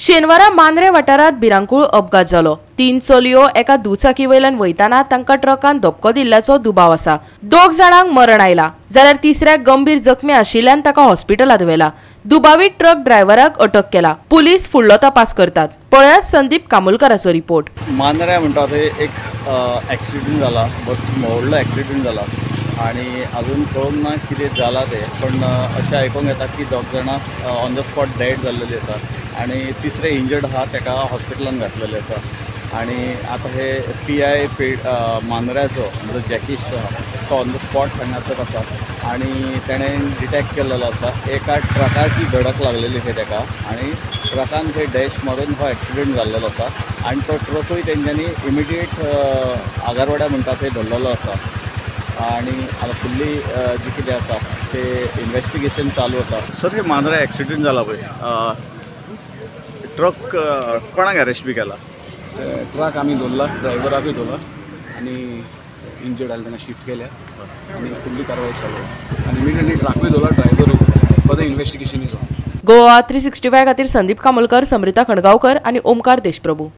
शेनवारा मांद्रे वाठारात भिरांकूळ अपघात जालो। 3 चलयो एका दुचाकी वयल्यान वयताना तांकां ट्रकान धपको दिल्ल्याचो दुबाव आसा। 2 जाणांक मरण आयला, जाल्यार तिसऱ्याक गंभीर जखमी आशिल्ल्यान ताका हॉस्पिटलांत व्हेला। दुबावित ट्रक ड्रायव्हराक अटक केला। पुलीस फुडलो तपास करतात। पळयात संदीप कामुलकराचो रिपोर्ट। मांद्रे म्हणटा थंय एक ॲक्सिडेंट जाला, व्हडलो ॲक्सिडेंट जाला आणि अजून कळूंक ना कितें जालां तें, पण अशें आयकूंक येता की 2 जाणां ऑन द स्पॉट डेड जाल्लेलीं आसा आणि तिसरे इंजर्ड आहा ताका हॉस्पिटलांत घातलेले आसा। आणि आता हे PI मांद्र्याचो जो जॅकीश तो ऑन द स्पॉट हांगासर आसा आणि तेणें डिटेक्ट केल्लो आसा एका ट्रकाची धडक लागलेली आसा ताका आणि ट्रकान थंय डॅश मारून हो ॲक्सिडेंट जाल्लो आसा आणि तो ट्रकूय तेंच्यांनी इमिडिएट आगारवाड्या म्हणटा थंय धरलेलो आसा आणि आता फुल्ली जी कितें आसा ते इन्वेस्टिगेशन चालू आसा। सर हे मांद्रे ॲक्सिडेंट जाला पळय, ट्रक कोणाक अरेस्ट बी केला? ट्रक आम्ही दवरला, ड्रायव्हराकूय दवरला आणि इंजर्ड आले त्यांना शिफ्ट केल्या आणि फुल्ली कारवाई चालू आहे आणि इमिडिएटली ट्रकूय दवरला, ड्रायव्हरूय further investigation is on. Goa 365 खातीर संदीप कामुलकर, समृता खणगांवकर आणि ओमकार देशप्रभू।